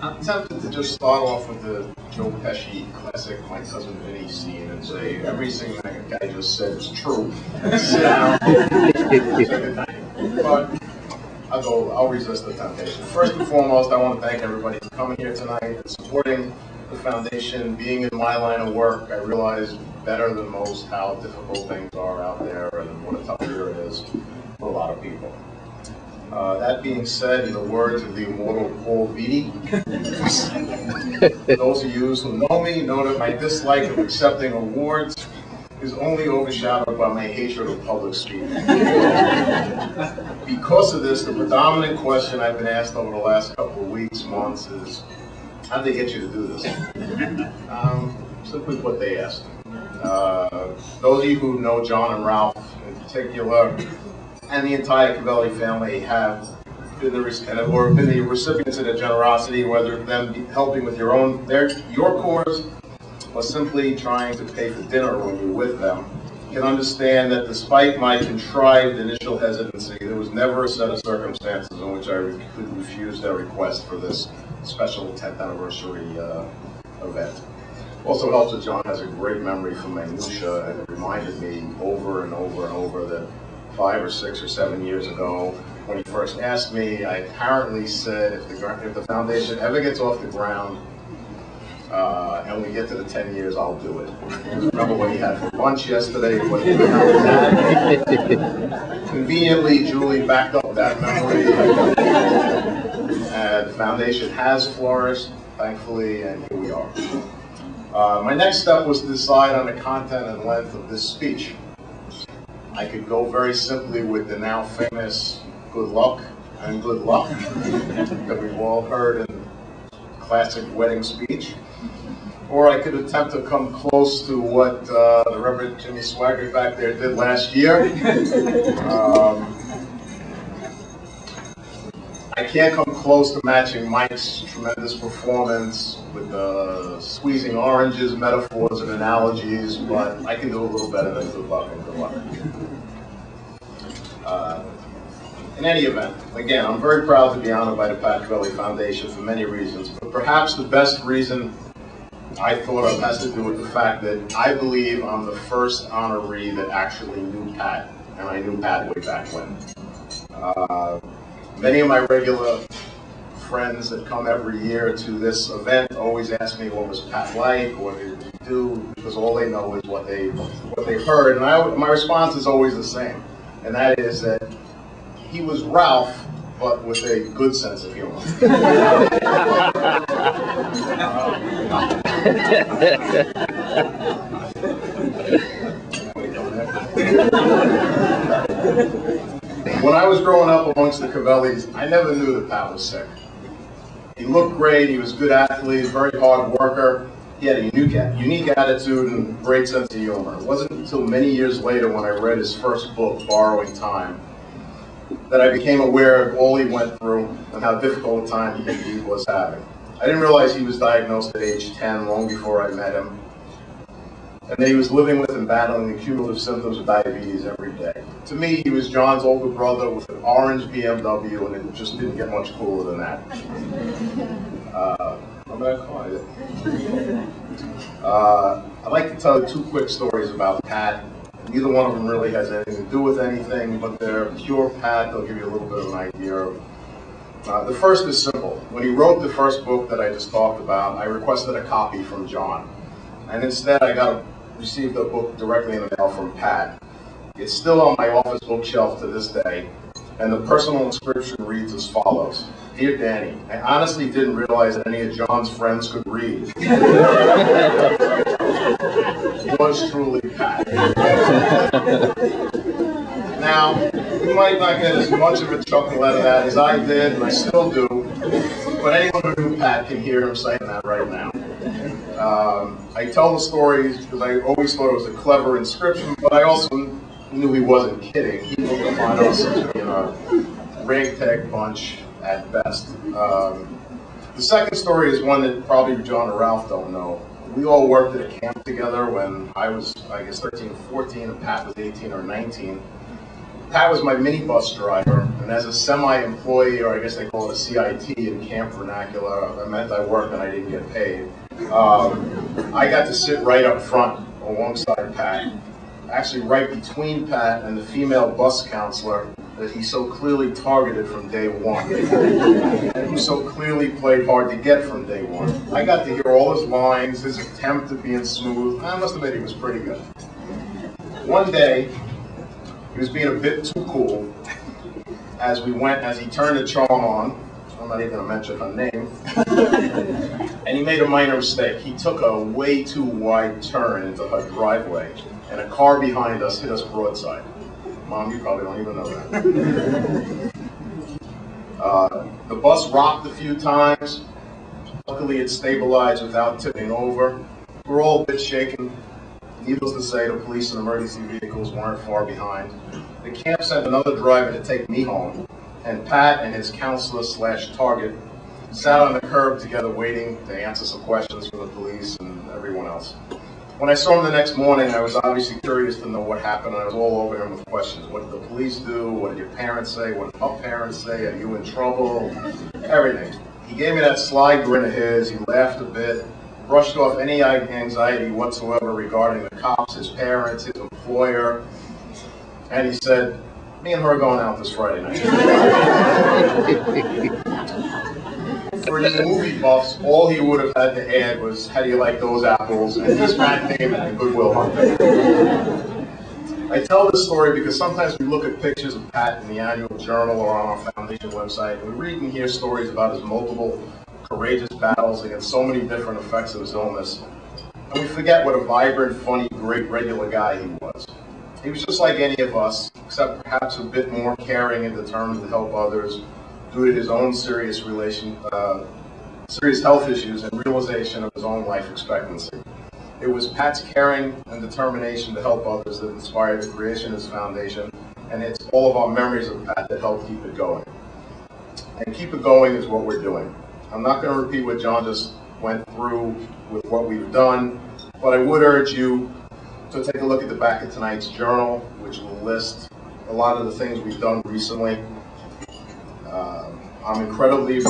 I'm tempted to just start off with the Joe Pesci classic My Cousin Vinny scene and say everything that guy just said is true. Sit down. But I'll resist the temptation. First and foremost, I want to thank everybody for coming here tonight and supporting the foundation. Being in my line of work, I realize better than most how difficult things are out there and what a tough year it is for a lot of people. That being said, in the words of the immortal Paul Beatty, those of you who know me know that my dislike of accepting awards is only overshadowed by my hatred of public speaking. Because of this, the predominant question I've been asked over the last couple of weeks, months is, how'd they get you to do this? Simply what they asked. Those of you who know John and Ralph in particular, and the entire Cavelli family have been the recipients of their generosity, whether them helping with your cause or simply trying to pay for dinner when you're with them. You can understand that despite my contrived initial hesitancy, there was never a set of circumstances in which I could refuse their request for this special 10th anniversary event. Also helps that John has a great memory for minutia, and it reminded me over and over and over that 5 or 6 or 7 years ago, when he first asked me, I apparently said if the foundation ever gets off the ground and we get to the 10 years, I'll do it. Remember what he had for lunch yesterday, what he had. Conveniently, Julie backed up that memory. And the foundation has flourished, thankfully, and here we are. My next step was to decide on the content and length of this speech. I could go very simply with the now famous good luck and good luck that we've all heard in classic wedding speech. Or I could attempt to come close to what the Reverend Jimmy Swaggart back there did last year. I can't come close to matching Mike's tremendous performance with the squeezing oranges, metaphors, and analogies, but I can do a little better than good luck and good luck. In any event, again, I'm very proud to be honored by the Pat Cavelli Foundation for many reasons, but perhaps the best reason I thought of has to do with the fact that I believe I'm the first honoree that actually knew Pat, and I knew Pat way back when. Many of my regular friends that come every year to this event always ask me what was Pat like, what did he do, because all they know is what they heard, and my response is always the same, and that is that he was Ralph, but with a good sense of humor. When I was growing up amongst the Cavellis, I never knew that Pat was sick. He looked great, he was a good athlete, very hard worker. He had a unique attitude and great sense of humor. It wasn't until many years later when I read his first book, Borrowing Time, that I became aware of all he went through and how difficult a time he was having. I didn't realize he was diagnosed at age 10, long before I met him, and that he was living with and battling the cumulative symptoms of diabetes every day. To me, he was John's older brother with an orange BMW, and it just didn't get much cooler than that. I'm going to call it. I'd like to tell you 2 quick stories about Pat. Neither one of them really has anything to do with anything, but they're pure Pat. They'll give you a little bit of an idea of. The first is simple. When he wrote the first book that I just talked about, I requested a copy from John. And instead, I received a book directly in the mail from Pat. It's still on my office bookshelf to this day, and the personal inscription reads as follows. Dear Danny, I honestly didn't realize that any of John's friends could read. It was truly Pat. Now, you might not get as much of a chuckle out of that as I did, and I still do, but anyone who knew Pat can hear him saying that right now. I tell the stories because I always thought it was a clever inscription, but I also knew he wasn't kidding. He looked upon us as being a ragtag bunch at best. The second story is one that probably John or Ralph don't know. We all worked at a camp together when I was, I guess, 13 or 14, and Pat was 18 or 19. Pat was my minibus driver, and as a semi-employee, or I guess they call it a CIT in camp vernacular, that meant I worked and I didn't get paid. I got to sit right up front alongside Pat, actually right between Pat and the female bus counselor that he so clearly targeted from day one, and who so clearly played hard to get from day one. I got to hear all his lines, his attempt at being smooth. I must admit he was pretty good. One day, he was being a bit too cool as he turned the charm on. I'm not even going to mention her name. And he made a minor mistake. He took a way too wide turn into her driveway, and a car behind us hit us broadside. Mom, you probably don't even know that. The bus rocked a few times. Luckily, it stabilized without tipping over. We were all a bit shaken. Needless to say, the police and emergency vehicles weren't far behind. The camp sent another driver to take me home, and Pat and his counselor/target sat on the curb together waiting to answer some questions from the police and everyone else. When I saw him the next morning, I was obviously curious to know what happened. I was all over him with questions. What did the police do? What did your parents say? What did her parents say? Are you in trouble? Everything. He gave me that sly grin of his. He laughed a bit, brushed off any anxiety whatsoever regarding the cops, his parents, his employer, and he said, "Me and her are going out this Friday night." For you movie buffs, all he would have had to add was, "How do you like those apples?" And he's Matt Damon and Goodwill Hunting. I tell this story because sometimes we look at pictures of Pat in the annual journal or on our foundation website, and we read and hear stories about his multiple courageous battles against so many different effects of his illness. And we forget what a vibrant, funny, great, regular guy he was. He was just like any of us, except perhaps a bit more caring and determined to help others due to his own serious health issues and realization of his own life expectancy. It was Pat's caring and determination to help others that inspired the creation of this foundation, and it's all of our memories of Pat that help keep it going. And keep it going is what we're doing. I'm not going to repeat what John just went through with what we've done, but I would urge you to take a look at the back of tonight's journal, which will list a lot of the things we've done recently. I'm incredibly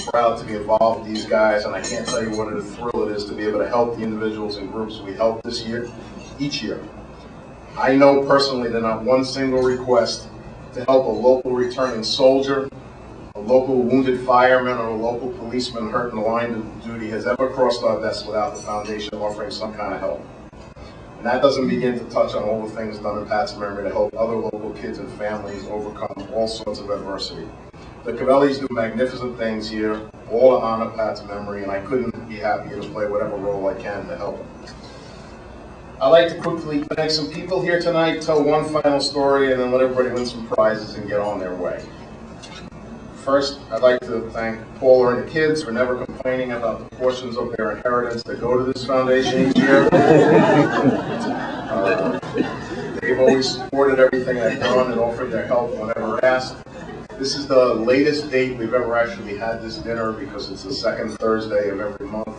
proud to be involved with these guys, and I can't tell you what a thrill it is to be able to help the individuals and groups we help this year, each year. I know personally that not one single request to help a local returning soldier, a local wounded fireman, or a local policeman hurt in the line of duty has ever crossed our desks without the foundation offering some kind of help. And that doesn't begin to touch on all the things done in Pat's memory to help other local kids and families overcome all sorts of adversity. The Cavellis do magnificent things here, all to honor Pat's memory, and I couldn't be happier to play whatever role I can to help him. I'd like to quickly thank some people here tonight, tell one final story, and then let everybody win some prizes and get on their way. First, I'd like to thank Paula and the kids for never complaining about the portions of their inheritance that go to this foundation each year. They've always supported everything I've done and offered their help whenever asked. This is the latest date we've ever actually had this dinner because it's the second Thursday of every month.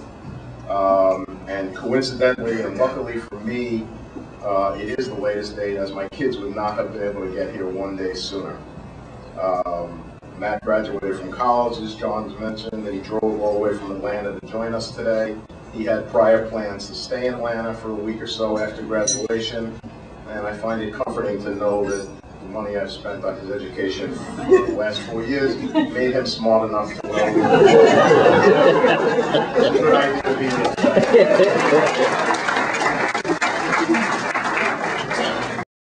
And coincidentally and luckily for me, it is the latest date, as my kids would not have been able to get here one day sooner. Matt graduated from college, as John's mentioned, and he drove all the way from Atlanta to join us today. He had prior plans to stay in Atlanta for a week or so after graduation, and I find it comforting to know that the money I've spent on his education for the last 4 years made him smart enough to know.